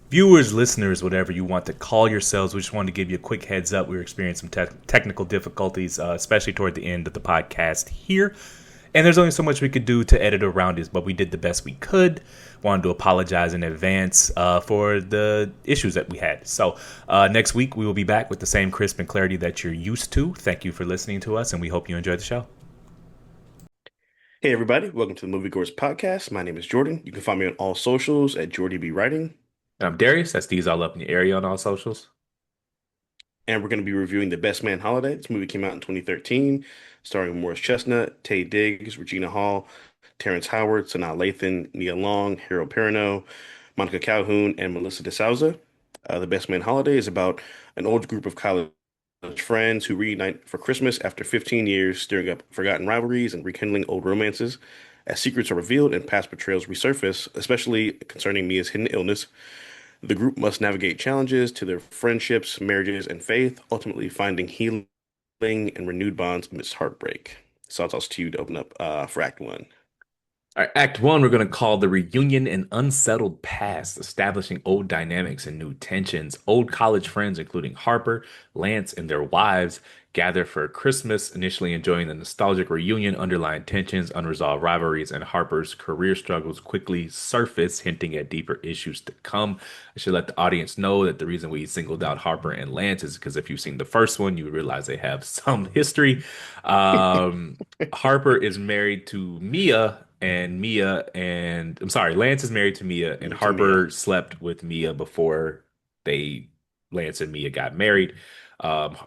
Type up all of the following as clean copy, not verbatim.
Viewers, listeners, whatever you want to call yourselves, we just wanted to give you a quick heads up. We were experiencing some technical difficulties, especially toward the end of the podcast here. And there's only so much we could do to edit around it, but we did the best we could. Wanted to apologize in advance for the issues that we had. So next week, we will be back with the same crisp and clarity that you're used to. Thank you for listening to us, and we hope you enjoyed the show. Hey everybody, welcome to the Movie Goers podcast. My name is Jordan. You can find me on all socials at Jordy B Writing, And I'm Darius. That's D's all up in the area on all socials. and we're going to be reviewing The Best Man Holiday. This movie came out in 2013, starring Morris Chestnut, Taye Diggs, Regina Hall, Terrence Howard, Sanaa Lathan, Nia Long, Harold Perrineau, Monica Calhoun, and Melissa DeSouza. The Best Man Holiday is about an old group of college friends who reunite for Christmas after 15 years, stirring up forgotten rivalries and rekindling old romances. As secrets are revealed and past betrayals resurface, especially concerning Mia's hidden illness, the group must navigate challenges to their friendships, marriages, and faith, ultimately finding healing and renewed bonds amidst heartbreak. So I'll toss to you to open up for Act One. All right, Act One, we're going to call the reunion and unsettled past, establishing old dynamics and new tensions. Old college friends, including Harper, Lance, and their wives, gather for Christmas, initially enjoying the nostalgic reunion. Underlying tensions, unresolved rivalries, and Harper's career struggles quickly surface, hinting at deeper issues to come. I should let the audience know that the reason we singled out Harper and Lance is because if you've seen the first one, you would realize they have some history. Harper is married to Mia, and I'm sorry, Lance is married to Mia, and To Mia. Harper slept with Mia before they Lance and Mia got married. Um,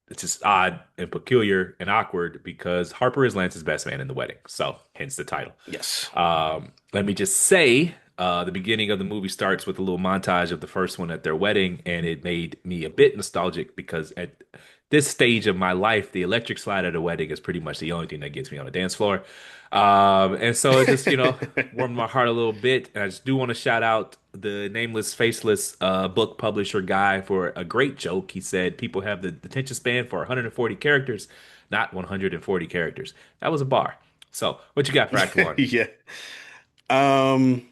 it's just odd and peculiar and awkward because Harper is Lance's best man in the wedding, so hence the title. Yes. Let me just say, the beginning of the movie starts with a little montage of the first one at their wedding, and it made me a bit nostalgic because at this stage of my life, the electric slide at a wedding is pretty much the only thing that gets me on a dance floor. And so it just, warmed my heart a little bit. And I just do want to shout out the nameless, faceless book publisher guy for a great joke. He said people have the attention span for 140 characters, not 140 characters. That was a bar. So, what you got for Act One? Yeah. Um,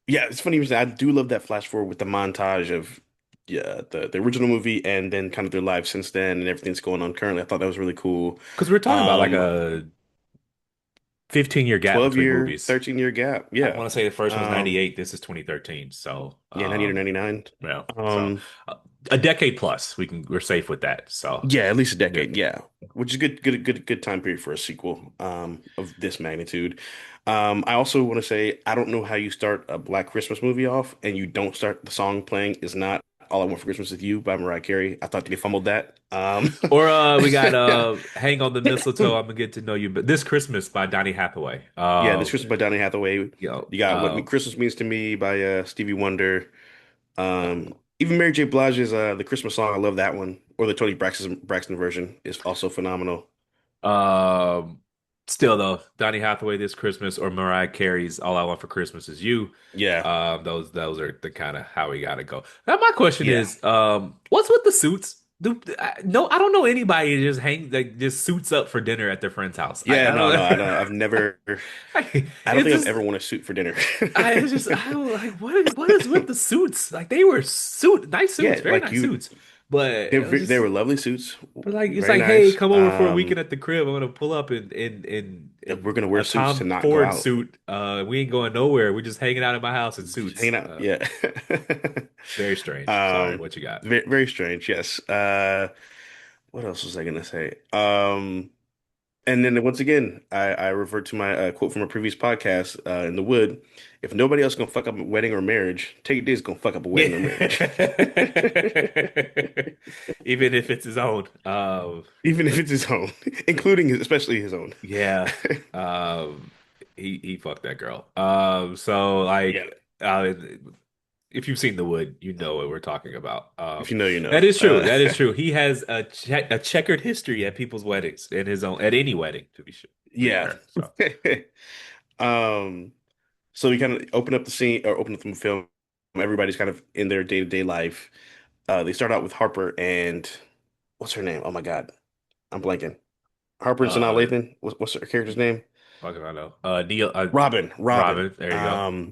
yeah, it's funny you said I do love that flash forward with the montage of the original movie and then kind of their lives since then and everything's going on currently. I thought that was really cool. Because we're talking about like Um, a 15-year gap 12 between year, movies. 13-year gap. I Yeah. want to say the first one was Um, 98. This is 2013. So, yeah, 98 or 99. yeah. So, Um, uh, a decade plus. We're safe with that. So, yeah, at least a yeah. decade. Yeah. Which is good time period for a sequel of this magnitude. I also want to say I don't know how you start a Black Christmas movie off and you don't start the song playing is not All I Want for Christmas Is You by Mariah Carey. I thought they fumbled that. Or we got Hang on the Mistletoe, I'm gonna get to know you. But This Christmas by Donny Hathaway. Yeah, This Christmas by Donny Hathaway. You know, You got Christmas Means to Me by Stevie Wonder. Even Mary J. Blige's The Christmas Song, I love that one. Or the Tony Braxton version is also phenomenal. um, still though, Donny Hathaway This Christmas or Mariah Carey's All I Want for Christmas Is You. Yeah, Those are the kind of how we gotta go. Now my question yeah. is, what's with the suits? No, I don't know anybody that just suits up for dinner at their friend's house. Yeah, I no, no, I don't. don't. I don't It's think I've just ever worn a suit for dinner. I don't like what is with the suits? Like they were nice suits, Yeah, very like nice you, suits. But it was they just were lovely suits, but like it's very like, hey, nice. come over for a weekend at the crib. I'm gonna pull up We're in gonna wear a suits to Tom not go Ford out. suit. We ain't going nowhere. We're just hanging out at my house in Just suits. hanging out. Yeah. Very strange. Sorry, what you got? Very strange. Yes. What else was I gonna say? And then once again, I revert to my quote from a previous podcast, in the wood. If nobody else gonna fuck up a wedding or marriage, Take Day's gonna fuck up a Yeah. wedding or marriage. Even if it's his own. Even if it's his own, especially his own. Yeah. Um, he fucked that girl. So Yeah. like, if you've seen The Wood, you know what we're talking about. If you know, you That know. is true. That is true. He has a checkered history at people's weddings, in his own at any wedding, to be sure, to be Yeah. fair. So, Um, so we kind of open up the scene or open up the film. Everybody's kind of in their day-to-day life. They start out with Harper and what's her name? Oh my God, I'm blanking. Harper and Sanaa uh, Lathan. What's her character's name? fuck if I know. Neil, Robin. Robin. Robin. There you go.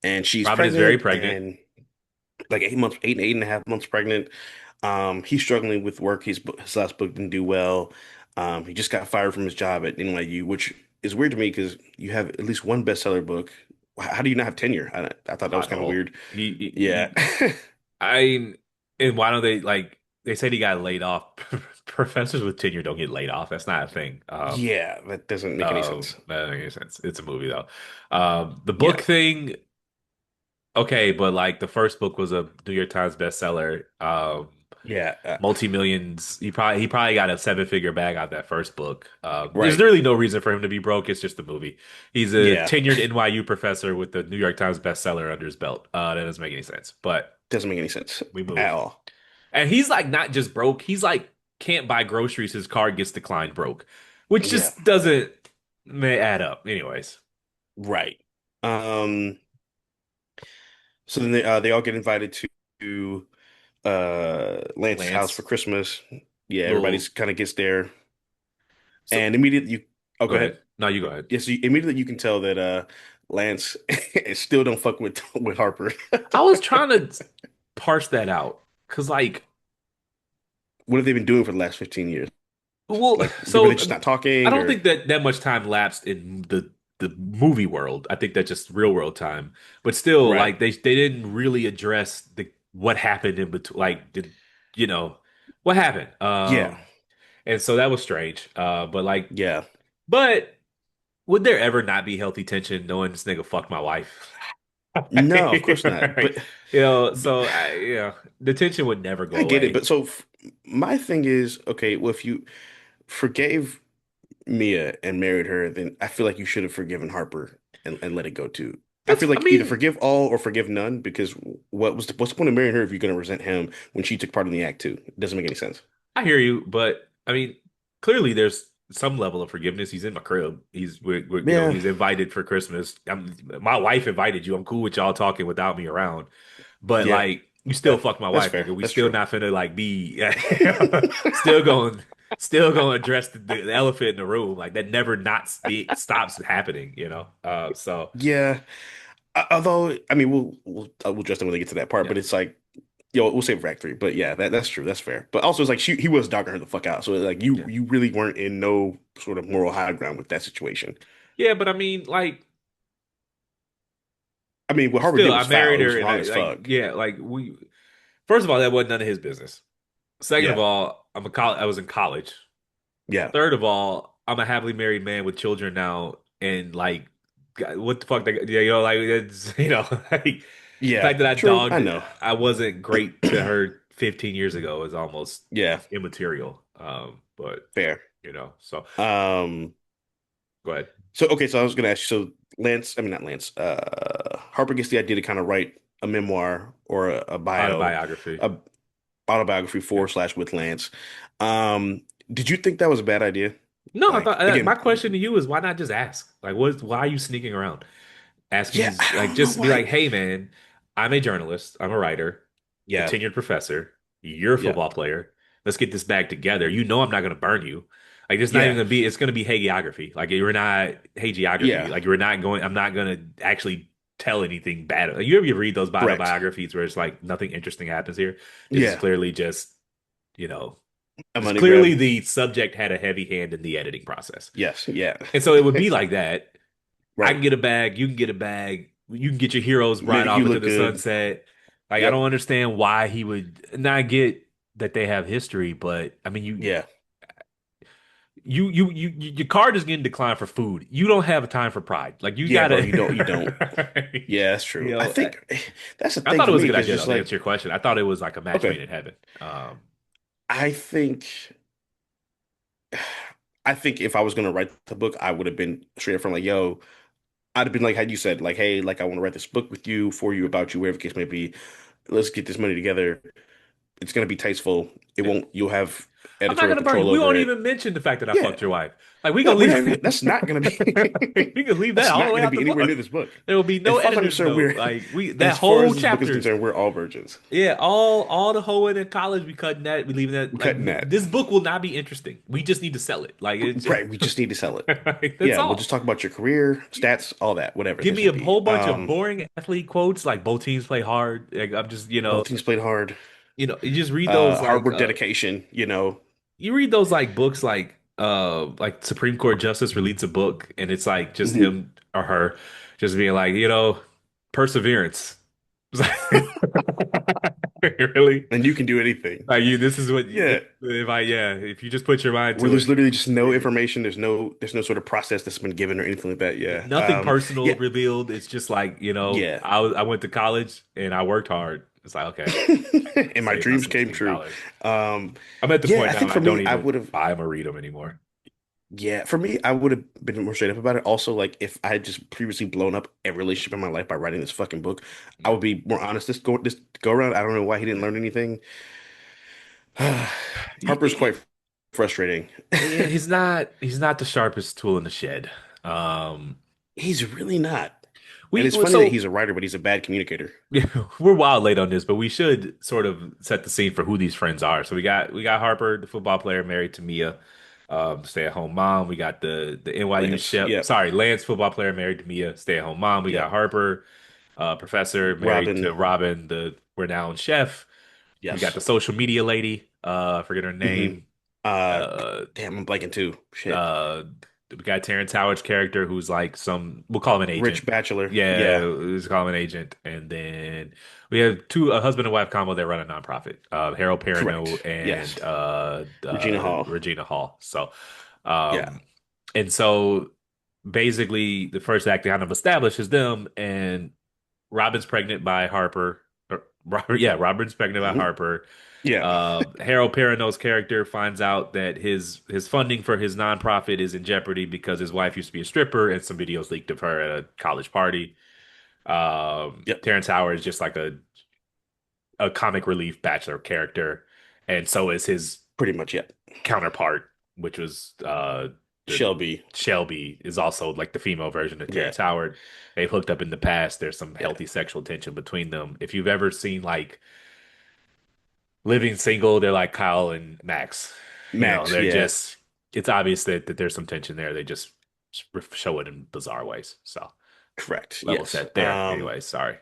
And she's Robin is very pregnant, pregnant. and like 8 months, eight and a half months pregnant. He's struggling with work. His last book didn't do well. He just got fired from his job at NYU, which is weird to me because you have at least one bestseller book. How do you not have tenure? I thought that I was kind of don't. weird. Yeah. I and why don't they like they said he got laid off. Professors with tenure don't get laid off. That's not a thing. Yeah, that doesn't make any sense. That doesn't make any sense. It's a movie though. The book Yeah. thing, okay, but like the first book was a New York Times bestseller. Yeah. Multi-millions. He probably got a seven-figure bag out of that first book. There's Right. really no reason for him to be broke. It's just a movie. He's a Yeah. tenured NYU professor with the New York Times bestseller under his belt. That doesn't make any sense. But Doesn't make any sense we at move. all. And he's like not just broke. He's like can't buy groceries. His card gets declined broke, which Yeah. just doesn't add up. Anyways, Right. Um, so then they all get invited to Lance's house for Lance, Christmas. Yeah, little. everybody's kind of gets there. So And immediately you oh go go ahead. ahead. No, you go ahead. Yes, immediately you can tell that Lance still don't fuck with Harper. I was trying to parse that out because like. What have they been doing for the last 15 years? Well, Like were they so just not I talking don't or think that that much time lapsed in the movie world. I think that's just real world time. But still, right. like they didn't really address the what happened in between. Like, did you know what happened? Yeah. And so that was strange. Yeah. But would there ever not be healthy tension knowing this nigga fucked my wife? No, of course not. Right? You know, so the tension would never go I get it, away. but my thing is, okay, well, if you forgave Mia and married her, then I feel like you should have forgiven Harper and let it go too. I feel I like either mean, forgive all or forgive none because what's the point of marrying her if you're going to resent him when she took part in the act too? It doesn't make any sense. I hear you, but I mean, clearly there's some level of forgiveness. He's in my crib. You know, Yeah, he's invited for Christmas. My wife invited you. I'm cool with y'all talking without me around. But yeah, like, you still that fucked my that's wife, fair. nigga. We That's still true. not finna like be still going, still going to address the elephant in the room. Like that never not stops happening. You know. So Yeah, although I mean we'll address them when they get to that part, yeah, but it's like we'll save it for Act 3. But yeah, that's true. That's fair. But also it's like he was dogging her the fuck out. So like yeah, you really weren't in no sort of moral high ground with that situation. yeah. But I mean, like, I mean, what Harper still, did I was foul. married It her, was and wrong I as like, fuck. yeah, like we. First of all, that wasn't none of his business. Second of Yeah, all, I was in college. yeah, Third of all, I'm a happily married man with children now, and like, God, what the fuck? Like it's like the yeah. fact that True. I know. I wasn't great to her 15 years ago is almost Yeah, immaterial. But fair. so Um, go ahead. so okay, so I was gonna ask you, so Lance, I mean not Lance, Harper gets the idea to kind of write a memoir or a bio, Autobiography. a autobiography Yeah. for slash with Lance. Um, did you think that was a bad idea? No, I thought Like my again, question to you is why not just ask? Like, why are you sneaking around? Asking yeah, these I like don't know just be why. like, hey man, I'm a journalist, I'm a writer, a Yeah, tenured professor, you're a yeah, football player. Let's get this back together. You know I'm not gonna burn you. Like it's not even yeah, gonna be it's gonna be hagiography. Like you're not hagiography. yeah, Like you're not going I'm not gonna actually tell anything bad. Like, you ever read those correct. autobiographies where it's like nothing interesting happens here? This is Yeah, clearly just, you know, a this money clearly grab. the subject had a heavy hand in the editing process. Yes, yeah, And so it would be like that. I right. can get a bag, you can get a bag, you can get your heroes ride Make you off into look the good. sunset. Like I Yep. don't understand why he would not get that they have history, but I mean Yeah. your card is getting declined for food. You don't have time for pride. Like you Yeah, bro, gotta you don't. Yeah, that's you true. I know, think that's the I thing thought it for was a me good because idea though, just to answer like, your question. I thought it was like a match made okay, in heaven. I think I think if I was gonna write the book, I would have been straight up from like, yo, I'd have been like, had you said, like, hey, like I want to write this book with you, for you, about you, whatever the case may be. Let's get this money together. It's gonna be tasteful. It Yeah. won't. You'll have I'm not editorial gonna burn you. control We over won't it. even mention the fact that I Yeah. fucked your wife. Like we No, gonna we're leave. not even. That's not gonna be. We can leave that That's all the not way gonna out be the anywhere near book. this book. There will be As no far as I'm editor's concerned, note. we're Like we that as far whole as this book is chapter. concerned, we're all virgins. Yeah, all the hoeing in college, we cutting that, we leaving that. We're Like cutting that. this book will not be interesting. We just need to sell it. Like it's Right. We just need to sell it. like, that's Yeah. We'll just all. talk about your career, stats, all that, whatever the Give case me may a whole be. bunch of boring athlete quotes, like both teams play hard. Like I'm just, Both teams played hard. you just read those Hard work, dedication. You know. you read those like books like Supreme Court Justice released a book and it's like just Mhm. him or her just being like, perseverance. It's like, really? And you can do anything. Like you, this is what Yeah. if you just put your mind Where to there's it, literally just no you- information. There's no sort of process that's been given or anything like that. Yeah. nothing personal Yeah. revealed. It's just like, Yeah. I went to college and I worked hard. It's like, okay, And my save my dreams came true. $16. Um, I'm at the yeah, point I now think I for don't me, I even would have, buy them or read them anymore. yeah, for me, I would have been more straight up about it. Also, like if I had just previously blown up every relationship in my life by writing this fucking book, I Yeah. would be more honest. This go around, I don't know why he didn't learn anything. Harper's quite frustrating. Yeah, he's not the sharpest tool in the shed. Um, He's really not. And we it's funny that so he's a writer, but he's a bad communicator. yeah, we're wild late on this, but we should sort of set the scene for who these friends are. So we got Harper, the football player, married to Mia, stay-at-home mom. We got the NYU Lance, chef, yeah, sorry, Lance, football player, married to Mia, stay-at-home mom. We yeah. got Harper, professor, married to Robin, Robin, the renowned chef. We got yes. the social media lady, forget her Hmm. name. Uh, Uh, damn, I'm blanking too. Shit. uh we got Terrence Howard's character who's like we'll call him an agent. Rich Bachelor, Yeah, yeah, let's call him an agent. And then we have a husband and wife combo that run a nonprofit. Harold Perrineau correct. Yes. and Regina Hall, Regina Hall. So yeah. um and so basically the first act kind of establishes them and Robin's pregnant by Harper. Robert, yeah, Robin's pregnant by Hmm. Harper. Yeah. Harold Perrineau's character finds out that his funding for his nonprofit is in jeopardy because his wife used to be a stripper and some videos leaked of her at a college party. Yep. Terrence Howard is just like a comic relief bachelor character, and so is his Pretty much, yeah. counterpart, which was the Shelby, Shelby is also like the female version of yeah, Terrence Howard. They've hooked up in the past. There's some yeah. healthy sexual tension between them. If you've ever seen like Living Single, they're like Kyle and Max. Max, They're yeah. just it's obvious that there's some tension there. They just show it in bizarre ways. So Correct. level Yes. set there. Anyway, sorry.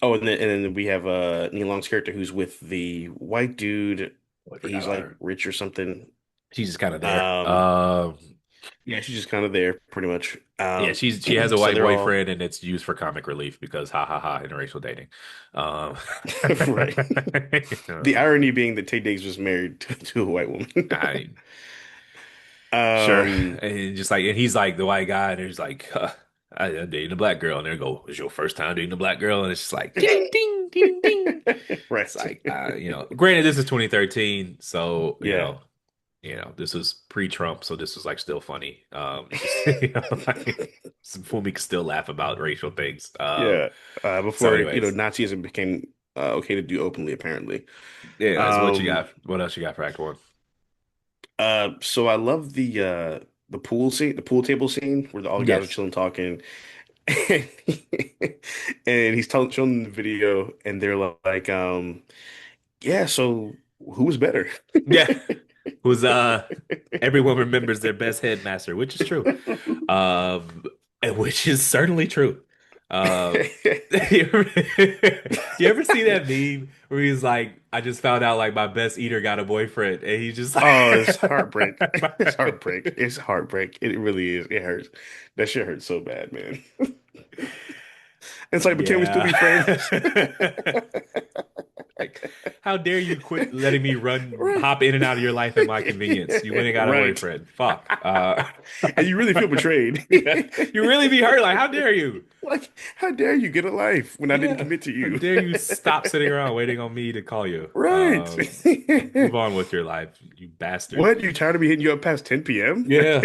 Oh, and then we have Neil Long's character who's with the white dude. Oh, I forgot He's about like her. rich or something. She's just kind of there. Um, yeah, she's just kind of there, pretty much. Yeah, she has a So white they're all boyfriend, and it's used for comic relief because ha ha ha interracial dating. Um, right. The irony being that Tay Diggs was married to a white woman. I sure, Um, and just like and he's like the white guy, and he's like, I'm dating a black girl, and they go, "It's your first time dating a black girl?" And it's just like, ding ding ding ding. It's right. like, granted, this is 2013, so Yeah, this was pre-Trump, so this was like still funny. Just like, we could still laugh about racial things. yeah. So, Before anyways, Nazism became okay to do openly, apparently. anyways, what you Um, got? What else you got for Act One? so I love the pool scene, the pool table scene where all the guys are Yes, chilling talking, and, and he's telling showing them the video, and they're like, yeah, so who was better? yeah. Who's everyone remembers their best headmaster, which is true. Um, and which is certainly true. You ever, you ever see that meme where he's like, I just found out like my best eater got a boyfriend, and he's just Oh, it's heartbreak. It's like, heartbreak. It's heartbreak. It really is. It hurts. That shit hurts so bad, man. It's like, but can we still yeah. be friends? Like, how dare you quit letting me run, Right. hop in and out of your life at my convenience? You went and got a Right. boyfriend. Fuck. And you really feel betrayed. You really be hurt. Like, how dare you? Like, how dare you get a life when I didn't Yeah. commit to How you? dare you stop sitting around waiting on me to call you? Right. Move on with your life, you bastard. What? You tired of me hitting you up past 10 p.m.? Yeah.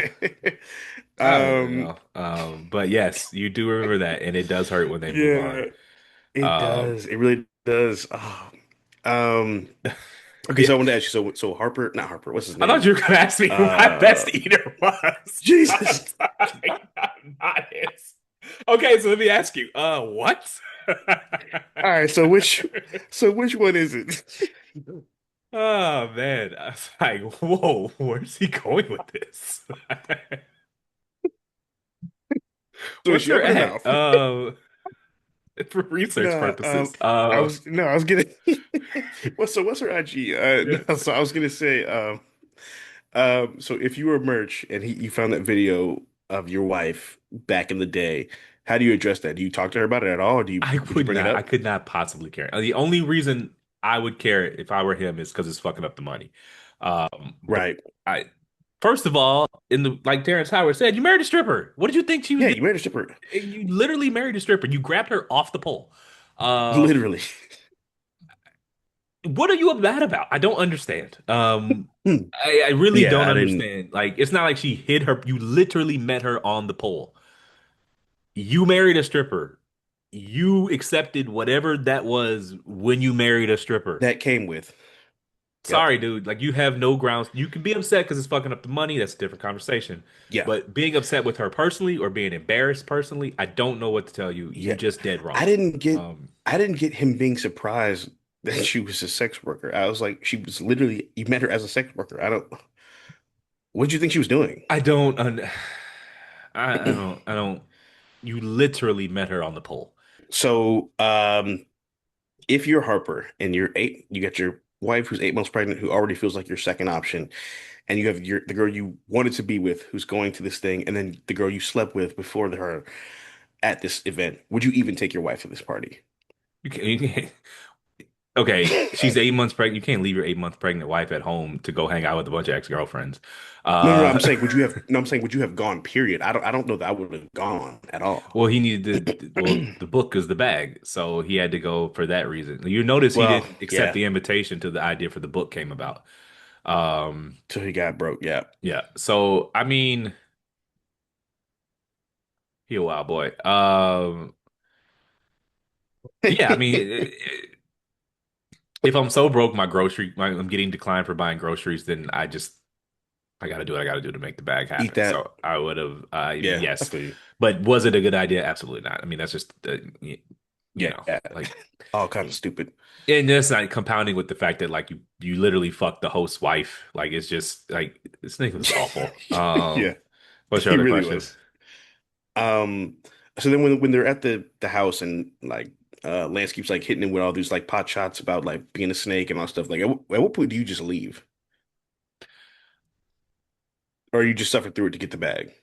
I don't Um, know. But yes, you do remember that, and it does hurt when they move on. yeah, it Um, does. It really does. Oh. Um, okay, Yeah, so I wanted to ask you, so Harper, not Harper, what's his I thought name? you were gonna ask me who my Uh, best eater was. Jesus. Not his. Okay, so let me ask you. What? All right, so which one is it? Oh man, I was like, whoa, where's he going with this? So is What's she her up in her at? mouth? For research No, purposes. I was gonna. What's her IG? Yeah. No, so I was gonna say, so if you were merch and you found that video of your wife back in the day, how do you address that? Do you talk to her about it at all, or would you bring it I up? could not possibly care. The only reason I would care if I were him is because it's fucking up the money. But Right. I, first of all, in the like Terrence Howard said, you married a stripper. What did you think she was Yeah, doing? you made her stripper. You literally married a stripper. You grabbed her off the pole. Literally. What are you mad about? I don't understand. I really Yeah, don't I didn't. understand. Like, it's not like she hid her. You literally met her on the pole. You married a stripper. You accepted whatever that was when you married a stripper. That came with. Yep. Sorry, dude. Like, you have no grounds. You can be upset because it's fucking up the money. That's a different conversation. Yeah. But being upset with her personally or being embarrassed personally, I don't know what to tell you. You Yeah. just dead I wrong. didn't get Um, I didn't get him being surprised that she was a sex worker. I was like, she was literally you met her as a sex worker. I don't what did you think she was doing? I don't. I don't. You literally met her on the pole. So, if you're Harper and you're eight, you got your wife who's 8 months pregnant, who already feels like your second option, and you have the girl you wanted to be with who's going to this thing, and then the girl you slept with before her at this event. Would you even take your wife to this party? You can't. Okay, she's 8 months pregnant. You can't leave your 8 month pregnant wife at home to go hang out with a bunch of ex-girlfriends. No, Uh, I'm saying would you have no, I'm saying would you have gone, period? I don't know that I would have gone at all. well, he needed to. Well, the book is the bag, so he had to go for that reason. You notice he Well, didn't accept yeah, the invitation to the idea for the book came about. Um, till he got broke, yeah. yeah. So I mean, he a wild boy. Yeah. I mean, if I'm so broke, I'm getting declined for buying groceries, then I got to do what I got to do to make the bag Eat happen. that. So I would have, Yeah, I yes. feel you. But was it a good idea? Absolutely not. I mean, that's just, Yeah, like, all kinds of stupid. and that's not compounding with the fact that like you literally fucked the host's wife. Like it's just like this nigga was awful. Yeah, What's your he other really question? was. Um, so then when they're at the house and like Lance keeps like hitting him with all these like pot shots about like being a snake and all stuff, like at what point do you just leave? Or you just suffer through it to get the bag?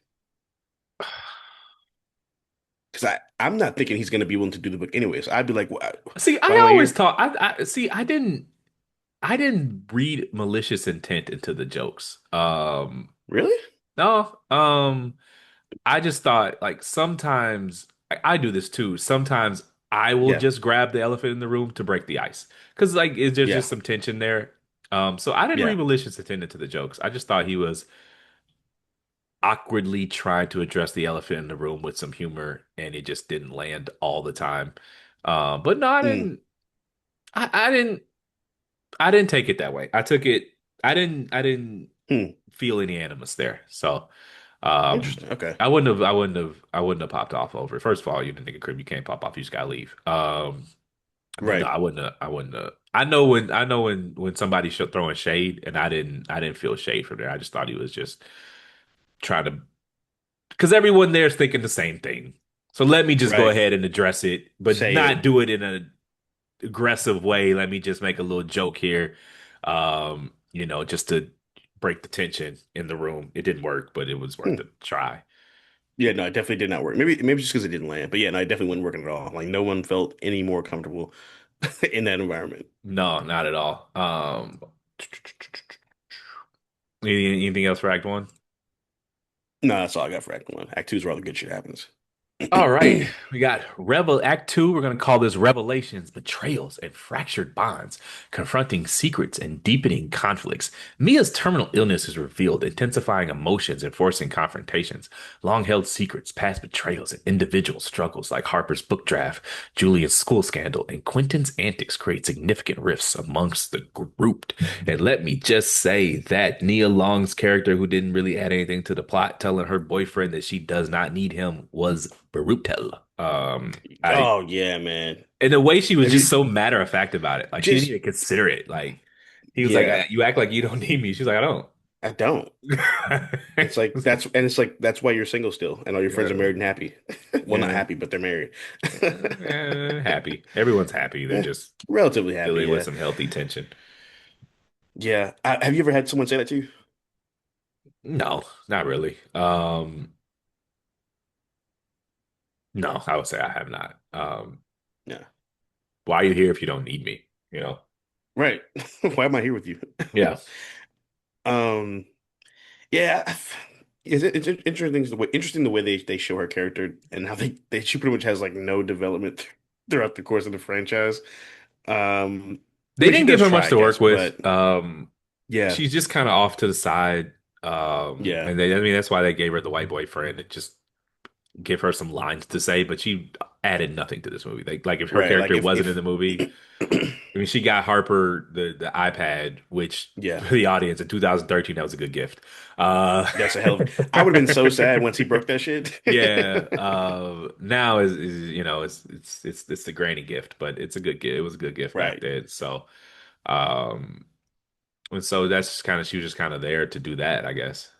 Because I'm not thinking he's gonna be willing to do the book anyways. I'd be like, See, why I am I always here? thought I see. I didn't read malicious intent into the jokes. Really? No. I just thought like sometimes I do this too. Sometimes I will Yeah, just grab the elephant in the room to break the ice because there's yeah, just some tension there. So I didn't yeah. read malicious intent into the jokes. I just thought he was awkwardly trying to address the elephant in the room with some humor, and it just didn't land all the time. But no, I Mm, didn't. I didn't. I didn't take it that way. I took it. I didn't mm. feel any animus there. So. Um, Interesting. Okay. I wouldn't have popped off over it. First of all, you the nigga crib, you can't pop off, you just gotta leave. But no, Right. I wouldn't have. I know when somebody's throwing shade, and I didn't feel shade from there. I just thought he was just trying to, because everyone there is thinking the same thing. So let me just go Right. ahead and address it, but Say not it. do it in an aggressive way. Let me just make a little joke here, just to break the tension in the room. It didn't work, but it was worth Hmm. a try. Yeah, no, it definitely did not work. Maybe just because it didn't land. But yeah, no, it definitely wasn't working at all. Like no one felt any more comfortable in that environment. No, not at all. Anything else for Act One? No, that's all I got for Act 1. Act 2 is where all the good shit happens. All right, we got Rebel Act Two. We're gonna call this Revelations, Betrayals, and Fractured Bonds, confronting secrets and deepening conflicts. Mia's terminal illness is revealed, intensifying emotions and forcing confrontations. Long-held secrets, past betrayals, and individual struggles like Harper's book draft, Julian's school scandal, and Quentin's antics create significant rifts amongst the group. And let me just say that Nia Long's character, who didn't really add anything to the plot, telling her boyfriend that she does not need him, was brutal. I Oh yeah, man. In a way she was Have just you so matter of fact about it. Like she didn't just even consider it. Like he was like, yeah, "You act like you don't need me." She's like, "I don't." I don't. It's like it's like that's why you're single still and all your friends are Yeah, married and happy. Well, not yeah, happy, but they're married. happy. Everyone's happy. They're Eh, just relatively happy, dealing with yeah. some healthy tension. Yeah. Have you ever had someone say that to you? No, not really. No, I would say I have not. Yeah. Why are you here if you don't need me? You know? Right. Why am I here with you? Yeah. Um, yeah. It's interesting the way they show her character and how they she pretty much has like no development throughout the course of the franchise. I They mean, she didn't give does her try, much I to guess, work with. but yeah, She's just kind of off to the side. yeah, I mean, that's why they gave her the white boyfriend and just give her some lines to say, but she added nothing to this movie. Like if her right. Like character wasn't in if the movie, I mean, she got Harper the iPad, which yeah, for the audience in 2013, that was a good gift. Uh, that's a hell of. I would have been so sad once he broke that shit. yeah. Now is it's the granny gift, but it's a good gift. It was a good gift back Right. then. So, um, and so that's kind of she was just kind of there to do that, I guess.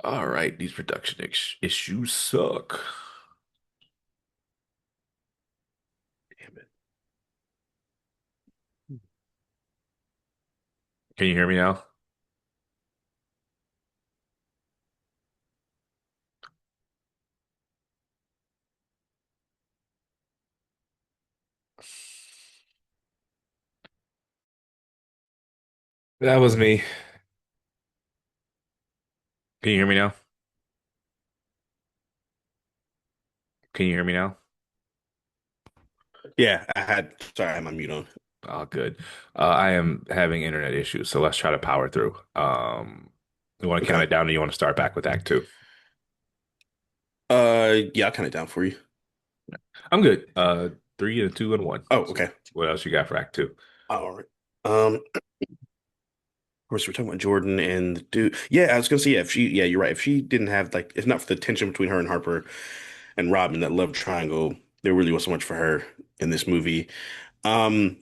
All right, these production issues suck. Damn it. Can you hear me now? That was me. Can you hear me now? Can you hear me now? Yeah, I had. Sorry, I had my mute on. Oh, good. I am having internet issues, so let's try to power through. You want to count Okay. it down, or you want to start back with Act Two? Yeah, I'll count it down for you. I'm good. Three and two and one. Oh, So, okay. what else you got for Act Two? All right. Of course, we're talking about Jordan and the dude. Yeah, I was gonna say, yeah, if she, yeah, you're right. If she didn't have like, if not for the tension between her and Harper and Robin, that love triangle, there really wasn't much for her in this movie. Um,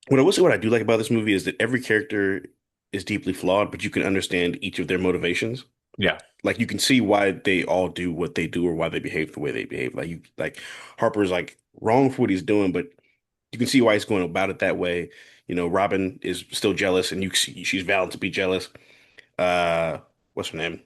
what I will say, what I do like about this movie is that every character is deeply flawed, but you can understand each of their motivations. Yeah. Like you can see why they all do what they do or why they behave the way they behave. Like Harper's like wrong for what he's doing, but you can see why he's going about it that way. You know, Robin is still jealous, and you see she's valid to be jealous. Uh, what's her name?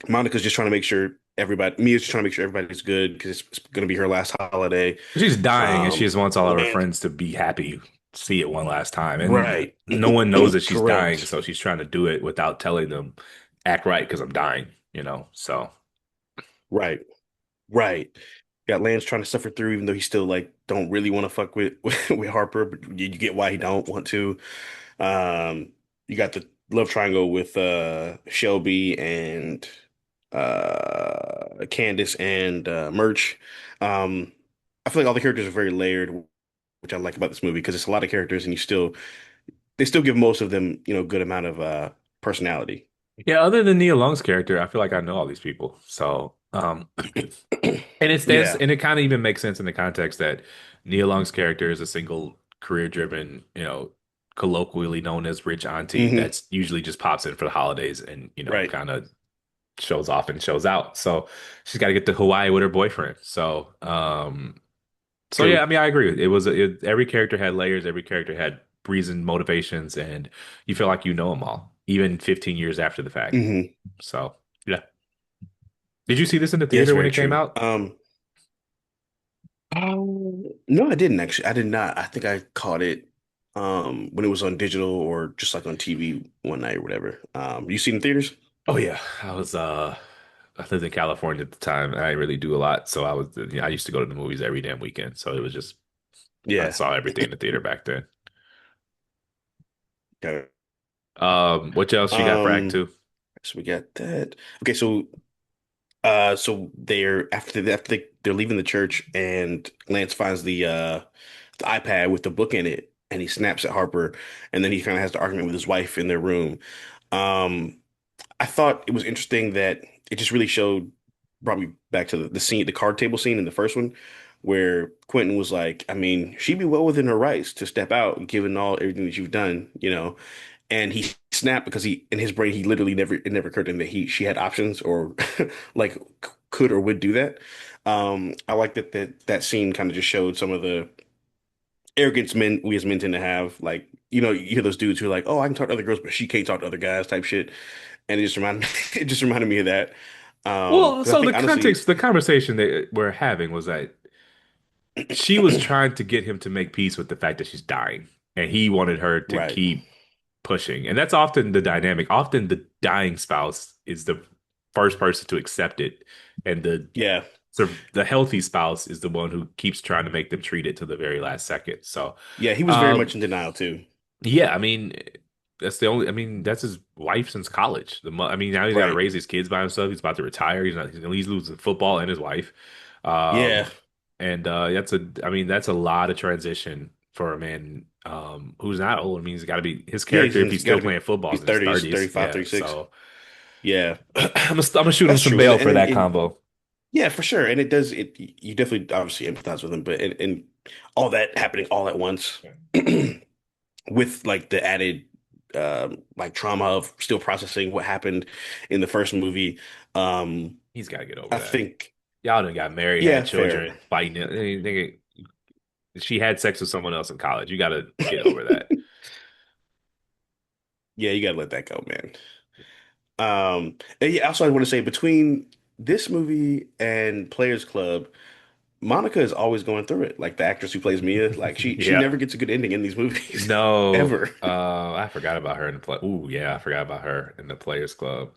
Monica's just trying to make sure Mia's just trying to make sure everybody's good because it's going to be her last holiday. She's dying, and she Um, just wants all of her and friends to be happy, see it one last time. And right, no one knows that she's dying, correct, so she's trying to do it without telling them, act right because I'm dying, you know? So, right, right. Got Lance trying to suffer through, even though he still like don't really want to fuck with with Harper, but you get why he don't want to. You got the love triangle with Shelby and Candace and Merch. Um, I feel like all the characters are very layered, which I like about this movie because it's a lot of characters, and they still give most of them, good amount of personality. yeah, other than Nia Long's character, I feel like I know all these people. So, Yeah. and it kind of even makes sense in the context that Nia Long's character is a single career-driven, colloquially known as rich auntie Hmm. that's usually just pops in for the holidays and, Right. kind of shows off and shows out. So she's got to get to Hawaii with her boyfriend. So yeah, True. I mean, I agree. Every character had layers, every character had reason, motivations, and you feel like you know them all, even 15 years after the fact. Hmm. So yeah. Did you see this in the Yeah, it's theater when very it came true. out? No, I didn't actually. I did not. I think I caught it when it was on digital or just like on TV one night or whatever. You seen it in theaters? Oh yeah, I lived in California at the time. I didn't really do a lot, so I used to go to the movies every damn weekend. So it was just I Yeah. saw everything in the theater back then. Got it. What else you got for Act Um, Two? so we got that. Okay, so so they're leaving the church, and Lance finds the iPad with the book in it, and he snaps at Harper, and then he kind of has the argument with his wife in their room. Um, I thought it was interesting that it just really brought me back to the scene, the card table scene in the first one, where Quentin was like, I mean, she'd be well within her rights to step out, given everything that you've done, you know. And he snapped because in his brain he literally it never occurred to him that she had options or like could or would do that. I like that scene kind of just showed some of the arrogance we as men tend to have. Like, you hear those dudes who are like, oh, I can talk to other girls, but she can't talk to other guys type shit. And it just reminded me, it just reminded me of that. Well, Because I so the think honestly, context, the conversation that we're having was that she was trying to get him to make peace with the fact that she's dying, and he wanted her to right. keep pushing. And that's often the dynamic. Often the dying spouse is the first person to accept it, and Yeah. the healthy spouse is the one who keeps trying to make them treat it to the very last second. So, Yeah, he was very um, much in denial too. yeah, I mean, that's the only. I mean, that's his wife since college. I mean, now he's got to Right. raise his kids by himself. He's about to retire. He's losing football and his wife. Yeah. Um, and that's a. I mean, that's a lot of transition for a man who's not old. I mean, he's got to be his Yeah, character if he's got still to be playing football he's is in his 30s, 30s. 35, Yeah, 36. so Yeah. I'm gonna shoot him That's some true. And bail and for then that combo. yeah, for sure. And you definitely obviously empathize with him, but and all that happening all at once with like the added like trauma of still processing what happened in the first movie. Um, He's got to get over I that. think Y'all done got married, yeah, had fair. children, fighting. Nigga, she had sex with someone else in college. You got to get over that. Yeah, you gotta let that go, man. And yeah, also I want to say between this movie and Players Club, Monica is always going through it. Like the actress who plays Mia, like she Yeah. never gets a good ending in these movies. No. Ever. I forgot about her in the play. Ooh, yeah, I forgot about her in the Players Club.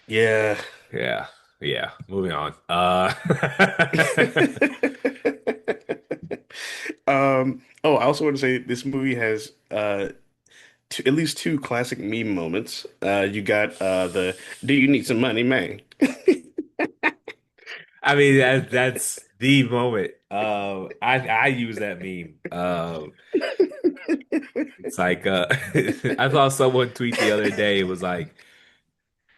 Yeah. Yeah. Yeah. Moving on. Oh, I also want to say this movie has at least two classic meme moments. You got the "Do you need some money, man?" I mean, that's the moment. I use that meme. It's like I saw someone tweet the other day. It was like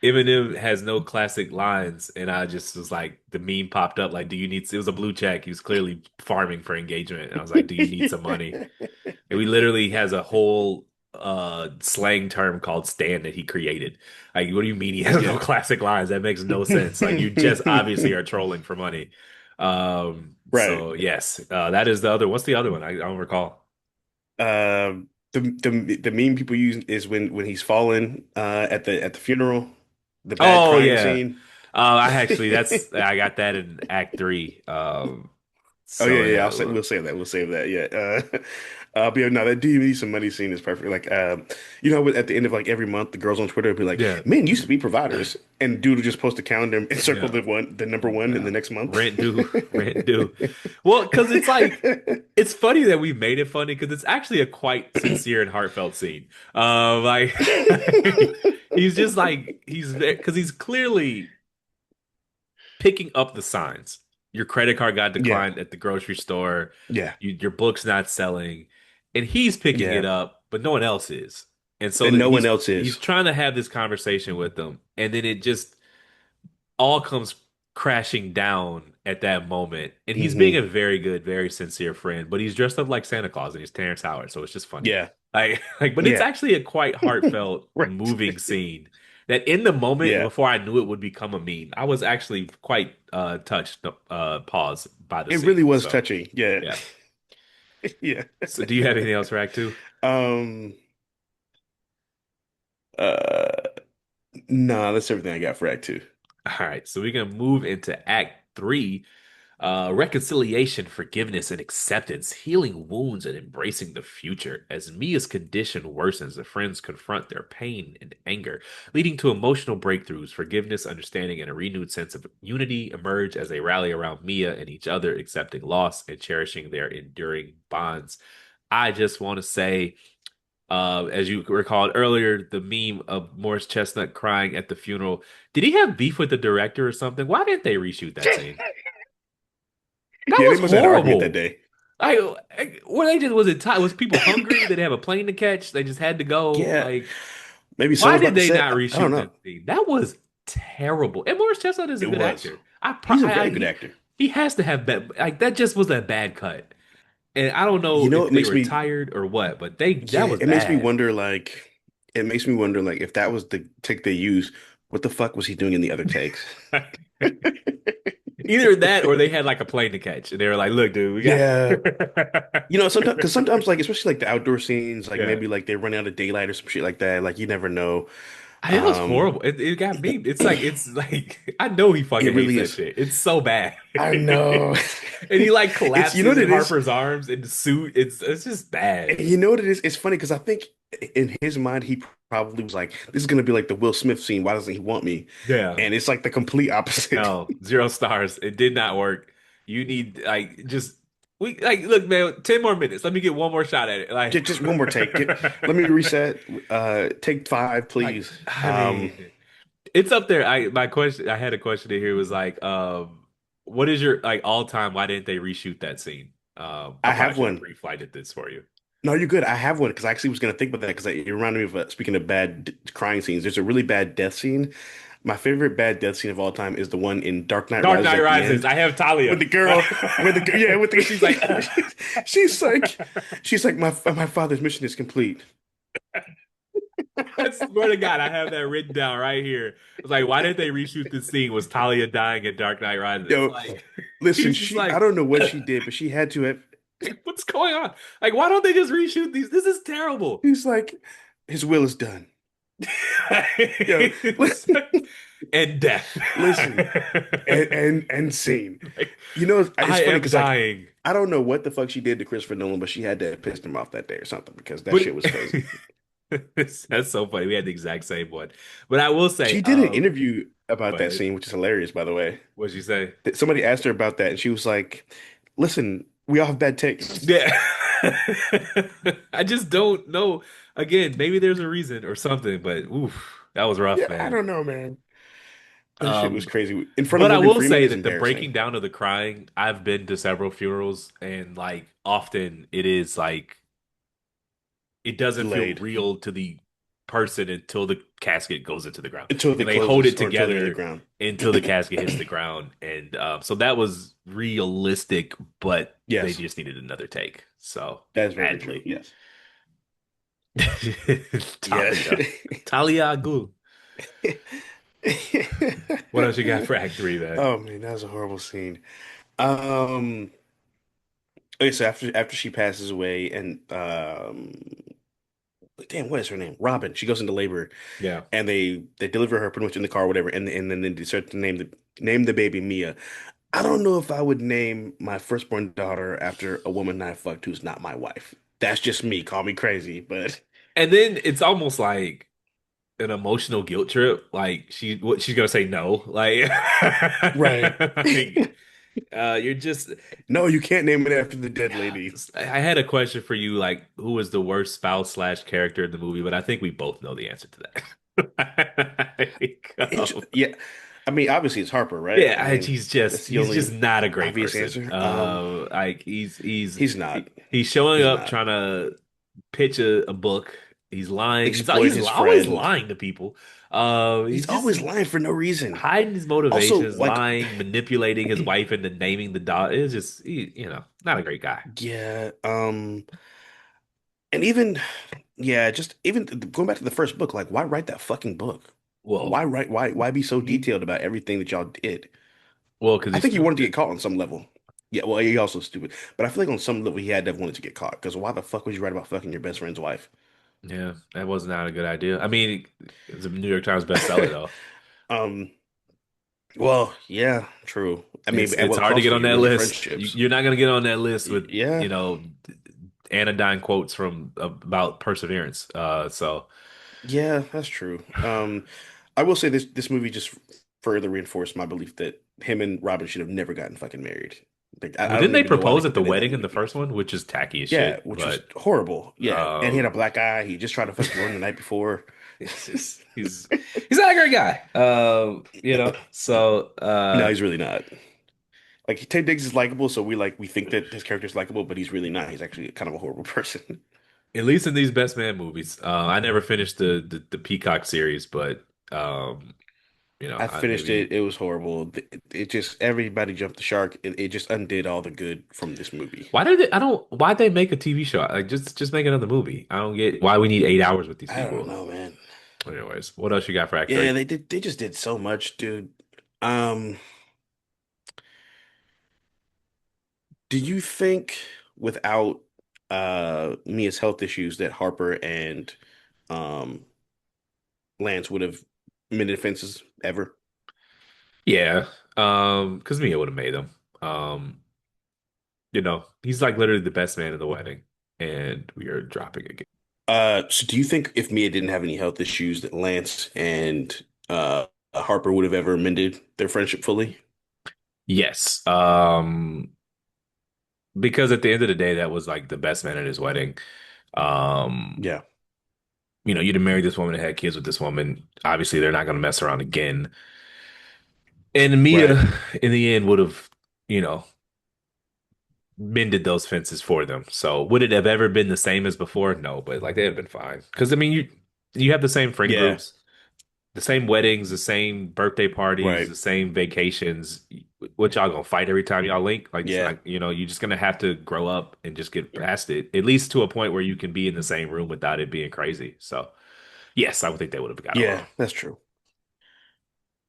Eminem has no classic lines, and I just was like, the meme popped up like, "Do you need?" It was a blue check. He was clearly farming for engagement, and I was like, "Do you need some money?" And we literally has a whole slang term called "stan" that he created. Like, what do you mean he has no Yeah. classic lines? That makes no sense. Like, you just obviously are trolling for money. Right. So yes, that is the other. What's the other one? I don't recall. The meme people use is when he's fallen at the funeral, the bad Oh crying yeah. scene. I actually I got that in Act Three. Oh So yeah, yeah. yeah, We'll save that. We'll save that. Yeah. But yeah, no, that "Do You Need Some Money" scene is perfect. Like, at the end of like every month, the girls on Twitter will be like, yeah, "Men used to be providers," and dude will just post a calendar and circle yeah, the number one in the yeah. next month. Rent due, rent due. Well, because it's like it's funny that we made it funny because it's actually a quite sincere and heartfelt scene. Like he's just like because he's clearly picking up the signs. Your credit card got Yeah, declined at the grocery store. yeah, Your book's not selling, and he's picking it yeah. up, but no one else is. And so And that no one else he's is. trying to have this conversation with them, and then it just all comes crashing down at that moment. And he's being a Hmm. very good, very sincere friend, but he's dressed up like Santa Claus and he's Terrence Howard, so it's just funny. Yeah, But it's yeah. actually a quite heartfelt, Right. moving scene that in the moment Yeah. before I knew it would become a meme, I was actually quite touched, pause by the It really scene. was So touching. Yeah. yeah. Yeah. So do you have anything else for Act Two? Um, uh, nah, that's everything I got for Act Two. All right, so we're gonna move into Act Three. Reconciliation, forgiveness, and acceptance, healing wounds and embracing the future. As Mia's condition worsens, the friends confront their pain and anger, leading to emotional breakthroughs. Forgiveness, understanding, and a renewed sense of unity emerge as they rally around Mia and each other, accepting loss and cherishing their enduring bonds. I just want to say, as you recalled earlier, the meme of Morris Chestnut crying at the funeral. Did he have beef with the director or something? Why didn't they reshoot that scene? That Yeah, they was must have had an argument that horrible. day. What they just was it? Was people hungry? Did they have a plane to catch? They just had to go. Yeah, Like, maybe why someone's did about to they set. not I don't reshoot know. that scene? That was terrible. And Morris Chestnut is a It good was. actor. He's a very good actor. He has to have bad. Like that just was a bad cut. And I don't know You know, if it they makes were me. tired or what, but they that Yeah, was it makes me bad. wonder. Like, it makes me wonder. Like, if that was the take they used, what the fuck was he doing in the other takes? Either that or they had like a plane to catch, and they were like, "Look, dude, we got." Yeah, sometimes because sometimes like especially like the outdoor scenes, like Yeah. maybe like they run out of daylight or some shit like that. Like you never know. That was Um, horrible. It got me. It's like I know he it fucking hates really that is. shit. It's so bad. I know. And he like It's you know collapses what in it is. Harper's arms in the suit. It's just bad. And you know what it is? It's funny because I think in his mind he probably was like, "This is gonna be like the Will Smith scene. Why doesn't he want me?" Yeah. And it's like the complete opposite. No, 0 stars. It did not work. You need like just we like look, man, 10 more minutes. Let me get one more shot at it. Like Just one more take. Let me reset. Take five, like please. I mean it's up there. I had a question in here was like, what is your like all time? Why didn't they reshoot that scene? I I probably have should have one. pre-flighted this for you. No, you're good. I have one because I actually was gonna think about that because it reminded me of speaking of bad crying scenes. There's a really bad death scene. My favorite bad death scene of all time is the one in Dark Knight Dark Rises Knight at the Rises. end I have with Talia. the girl, with Where she's like, the she's like my father's mission is complete. I swear to God, I have that written down right here. It's like, why didn't they reshoot this scene? Was Talia dying in Dark Knight Rises? Yo, Like, listen, he's just she I like, don't know what she did, but she had to have. what's going on? Like, why don't they just reshoot these? This is terrible. He's like, his will is done. Yo, And death. listen, and scene. Like, You know, it's I funny am because like dying. I don't know what the fuck she did to Christopher Nolan, but she had to have pissed him off that day or something because that But shit was crazy. that's so funny. We had the exact same one. But I will say, She did an interview go about that ahead. scene, which is hilarious, by the way. What'd you say? Somebody asked her about that, and she was like, "Listen, we all have bad takes." Yeah. I just don't know. Again, maybe there's a reason or something, but oof, that was rough, Yeah, I man. don't know, man. That shit was Um, crazy in front of but I Morgan will Freeman say is that the embarrassing. breaking down of the crying, I've been to several funerals and like often it is like it doesn't feel Delayed real to the person until the casket goes into the ground. until And it they hold closes it or until they're in the together ground. until the casket hits the ground. And so that was realistic, but they Yes, just needed another take. So that is very true. badly. Yes. Yeah. Talia. Talia al Ghul. What else you got for Act Three, man? Oh man, that was a horrible scene. Um, okay, so after she passes away and damn, what is her name? Robin. She goes into labor Yeah. and they deliver her pretty much in the car or whatever, and then they start to name the baby Mia. I don't know if I would name my firstborn daughter after a woman I fucked who's not my wife. That's just me. Call me crazy, but And then it's almost like an emotional guilt trip. Like what she's gonna say no. Like, right. like you're just No, you can't name it after the dead lady. I had a question for you, like who was the worst spouse slash character in the movie, but I think we both know the answer to that. Like, Yeah, I mean, obviously it's Harper, right? I yeah, mean, that's the he's just only not a great obvious person. answer. Like He's not. he's showing He's up not. trying to pitch a book. He's lying. Exploit He's his always friend. lying to people. He's He's just always lying for no reason. hiding his Also, motivations, like, lying, manipulating his wife into naming the dog. It's just not a great guy. yeah, and even, yeah, just even going back to the first book, like, why write that fucking book? Well, Why be so he detailed about everything that y'all did? because I he's think he wanted to stupid. get caught on some level. Yeah, well, he also stupid, but I feel like on some level he had to have wanted to get caught because why the fuck would you write about fucking your best friend's wife? Yeah, that was not a good idea. I mean, it's a New York Times bestseller though. Um, Well, yeah, true. I mean, at It's what hard to cost get for on your that early list. friendships? You're not gonna get on that list with, Yeah, you know, anodyne quotes from about perseverance. So yeah, that's true. I will say this movie just further reinforced my belief that him and Robin should have never gotten fucking married. Like, I well, don't didn't they even know why they propose at put the that in that wedding in the movie. first one, which is tacky as Yeah, shit, which was but horrible. Yeah, and he had a um, black eye. He just tried to fuck Jordan the night before. it's just he's not a great guy. So No, he's really not. Like Ted Diggs is likable, so we think that his character is likable, but he's really not. He's actually kind of a horrible person. at least in these Best Man movies, I never finished the Peacock series, but I finished maybe it. It was horrible. It just everybody jumped the shark. It just undid all the good from this movie. why'd they make a TV show? Like just make another movie. I don't get why we need 8 hours with these I don't people. know, man. Anyways, what else you got for Act Yeah, 3? they did. They just did so much, dude. Um, do you think without Mia's health issues that Harper and um Lance would have mended fences ever? Yeah, because Mia would have made them. Um, he's like literally the best man at the wedding, and we are dropping again. So do you think if Mia didn't have any health issues that Lance and Harper would have ever mended their friendship fully? Yes, because at the end of the day, that was like the best man at his wedding. Um, Yeah, you'd have married this woman and had kids with this woman. Obviously, they're not going to mess around again. And right. Mia, in the end, would have, you know, mended those fences for them. So would it have ever been the same as before? No, but like they'd have been fine. Because I mean, you have the same friend Yeah, groups, the same weddings, the same birthday parties, right. the same vacations. What y'all gonna fight every time y'all link? Like it's Yeah, not, you're just gonna have to grow up and just get past it, at least to a point where you can be in the same room without it being crazy. So yes, I would think they would have got yeah, along. that's true.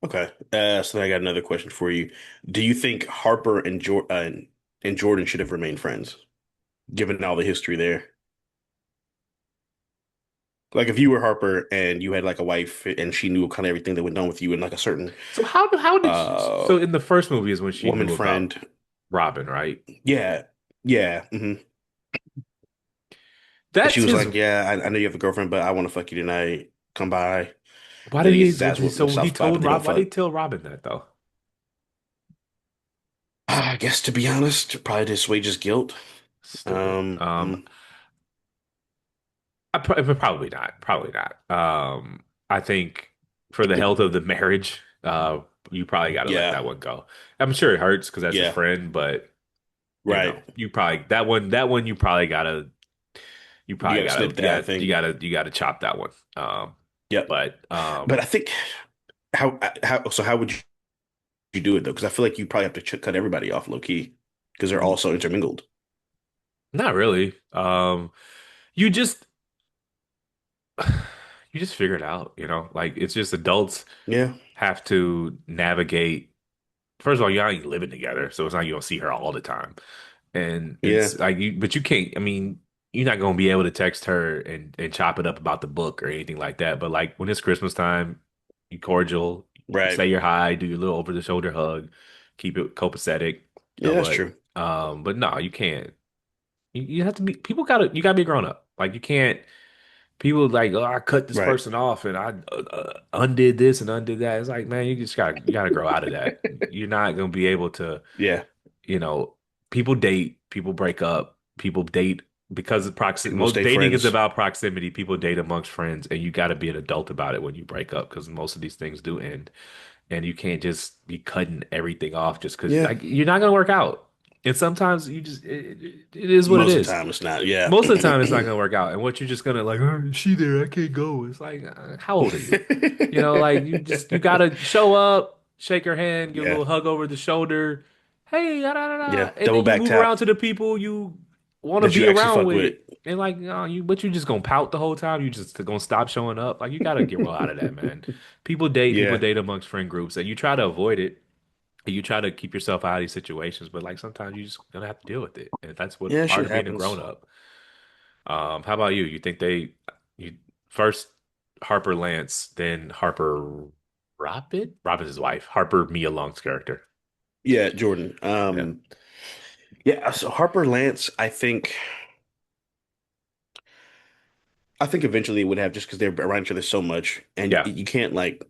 Okay. So then I got another question for you. Do you think Harper and Jordan should have remained friends, given all the history there? Like if you were Harper and you had like a wife and she knew kind of everything that went on with you and like a certain So how did she, uh so in the first movie is when she woman knew about friend. Robin, right? Yeah. Yeah. And she That's was his. like, "Yeah, I know you have a girlfriend, but I want to fuck you tonight. Come by." Why Then did he gets he? his ass whooped in the So he South spot, but told they don't Rob. Why did fuck. he tell Robin that though? I guess to be honest, probably to assuage his guilt. Stupid. Um, Probably not. Probably not. I think for the health of the marriage, you probably got to let yeah, that one go. I'm sure it hurts because that's his yeah, friend, but right. you probably that one You got to snip that, I think. you gotta chop that one. Yep. But But I think how would you do it though? Because I feel like you probably have to cut everybody off low key because they're all so intermingled. not really. You just you just figure it out, like it's just adults Yeah, have to navigate. First of all, y'all ain't living together, so it's not you don't see her all the time. And yeah, it's like but you can't, I mean, you're not gonna be able to text her and chop it up about the book or anything like that. But like when it's Christmas time, you cordial, you right. say your hi, do your little over the shoulder hug, keep it copacetic. Yeah, that's But true. no, you can't. You have to be you gotta be grown up. Like you can't people like, oh, I cut this Right. person off and I undid this and undid that. It's like, man, you gotta grow out of that. You're not gonna be able to, Yeah. you know, people date, people break up, people date because of proximity. People Most stay dating is friends. about proximity. People date amongst friends, and you got to be an adult about it when you break up because most of these things do end, and you can't just be cutting everything off just because Yeah. like you're not gonna work out. And sometimes it is what it Most of the is. time it's not. Yeah. Most of the time, it's not gonna work out, and what you're just gonna like, oh, is she there? I can't go. It's like, how old are you? Like you gotta show up, shake her hand, give a Yeah. little hug over the shoulder. Hey, da, da, da, Yeah. da. And Double then you back move around tap to the people you want to that be you actually around fuck with. with. And like, but you just gonna pout the whole time. You just gonna stop showing up. Like you gotta get roll out of that, man. People Yeah. date amongst friend groups, and you try to avoid it. And you try to keep yourself out of these situations, but like sometimes you just gonna have to deal with it, and that's what Yeah, part shit of being a happens. grown up. How about you? You think you first Harper Lance, then Harper? Robin? Robin's his wife, Harper Mia Long's character. Yeah, Jordan. Yeah. Yeah, so Harper Lance, I think eventually it would have just because they're around each other so much, and Yeah. you can't like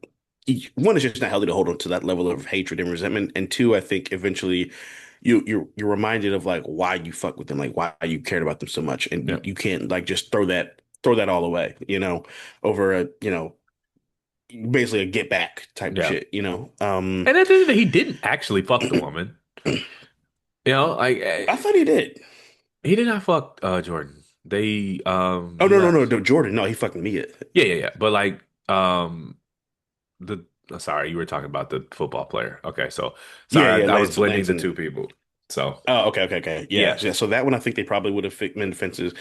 one is just not healthy to hold on to that level of hatred and resentment, and two, I think eventually you're reminded of like why you fuck with them, like why you cared about them so much, and Yeah. you can't like just throw that all away, over a basically a get back type Yeah. shit, And at the end of the day, he didn't actually fuck the woman. Like I thought he did. he did not fuck Jordan. Oh He no no no left. no Jordan, no, he fucking me it. Yeah, yeah, yeah. But like the sorry, you were talking about the football player. Okay, so Yeah sorry, yeah I was Lance blending Lance the and two people. So Oh, okay, okay, okay. Yeah. yeah, Yeah. So that one I think they probably would have mended fences.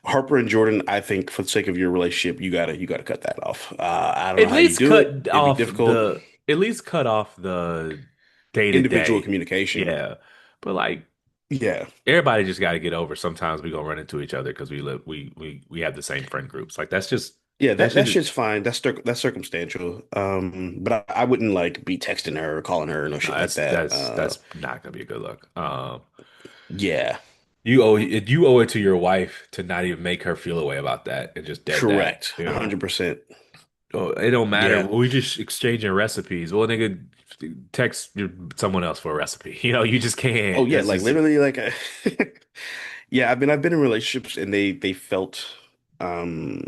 Harper and Jordan, I think for the sake of your relationship, you gotta cut that off. I don't know how you do it. It'd be difficult. at least cut off the day to Individual day. communication. Yeah. But like Yeah. everybody just got to get over sometimes we gonna run into each other because we have the same friend groups. Like that's just Yeah, that that shit is shit's fine. That's circumstantial. But I wouldn't like be texting her or calling her or no no, shit like that. that's not gonna be a good look. Yeah. You owe it to your wife to not even make her feel a way about that and just dead that, Correct. you know. 100%. Oh, it don't matter. Yeah. We just exchanging recipes. Well, nigga, someone else for a recipe. You just Oh can't. yeah, That's like just literally like yeah, I've been in relationships and they felt um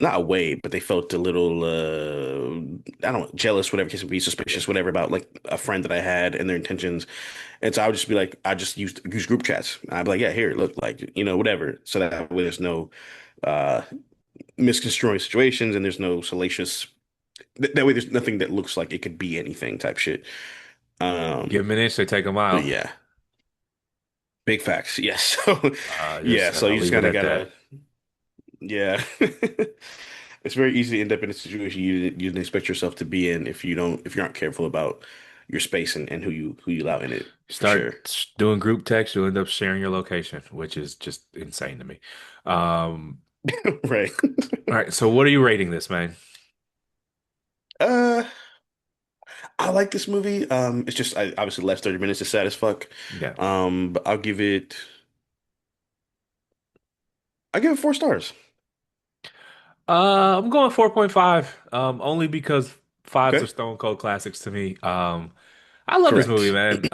not away, but they felt a little I don't know, jealous, whatever case may be, yeah. suspicious, whatever about like a friend that I had and their intentions. And so I would just be like, I just use group chats. I'd be like, yeah, here, look, like, whatever. So that way there's no uh misconstruing situations and there's no salacious that way there's nothing that looks like it could be anything type shit. Give Um them an inch, they take a but mile. yeah. Big facts. Yes. So yeah, Just so you just leave it kind of at gotta, that. yeah. It's very easy to end up in a situation you didn't expect yourself to be in if you aren't careful about your space and who you allow in it for sure. Doing group text, you'll end up sharing your location, which is just insane to me. Um, Right. all right, so what are you rating this, man? Uh, I like this movie. It's just obviously the last 30 minutes is sad as fuck. Yeah. But I'll give it 4 stars. I'm going 4.5, only because fives are Okay. stone cold classics to me. I love this movie, Correct. man.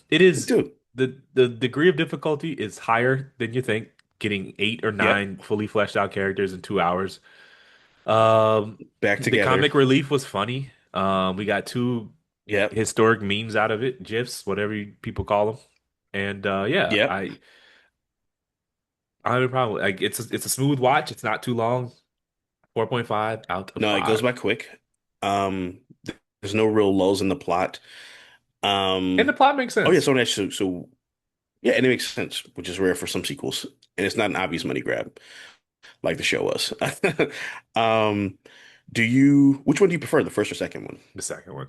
It is Dude. the degree of difficulty is higher than you think. Getting eight or Yep. nine fully fleshed out characters in 2 hours. Back The together. comic relief was funny. We got two Yep. historic memes out of it, GIFs, whatever people call them. And yeah, Yep. I have a problem. Like it's a smooth watch. It's not too long. 4.5 out of No, it goes 5. by quick. There's no real lulls in the plot. And the Um, plot makes oh yeah, sense. so yeah, and it makes sense, which is rare for some sequels. And it's not an obvious money grab like the show was. Um, which one do you prefer, the first or second one? The second one.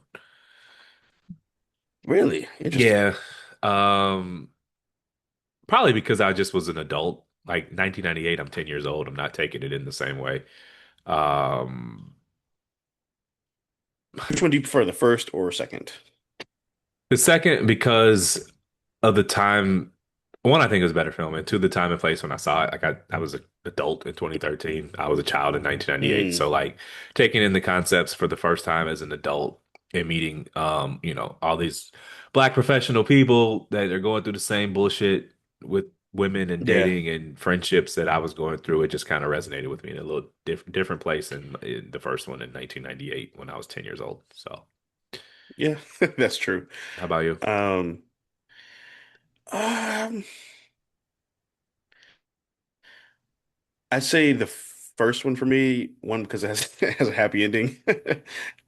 Really? Interesting. Yeah. Um, Probably because I just was an adult. Like 1998, I'm 10 years old. I'm not taking it in the same way. Um, Which one do you prefer, the first or second? the second, because of the time, one, I think it was a better film, and two, the time and place when I saw it. Like I was an adult in 2013. I was a child in 1998. Mm, So like taking in the concepts for the first time as an adult and meeting, all these black professional people that are going through the same bullshit with women and yeah, dating and friendships that I was going through, it just kind of resonated with me in a little different place in the first one in 1998 when I was 10 years old. So yeah, that's true. how about you? Um, um, I'd say the first one for me, one because it has, it has a happy ending,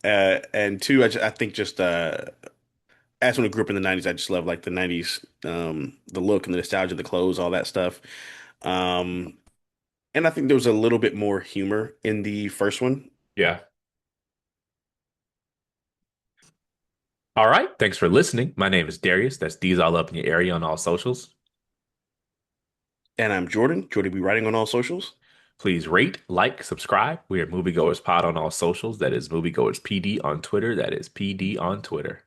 and two, I think just as someone who grew up in the 90s, I just love like the 90s, the look and the nostalgia, the clothes, all that stuff. Um, and I think there was a little bit more humor in the first one. Yeah. All right. Thanks for listening. My name is Darius. That's D's all up in your area on all socials. And I'm Jordan. Jordan be writing on all socials. Please rate, like, subscribe. We are Moviegoers Pod on all socials. That is Moviegoers PD on Twitter. That is PD on Twitter.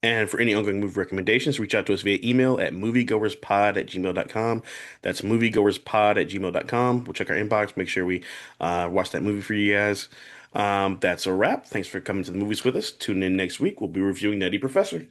And for any ongoing movie recommendations, reach out to us via email at moviegoerspod@gmail.com. That's moviegoerspod@gmail.com. We'll check our inbox, make sure we watch that movie for you guys. That's a wrap. Thanks for coming to the movies with us. Tune in next week. We'll be reviewing Nutty Professor.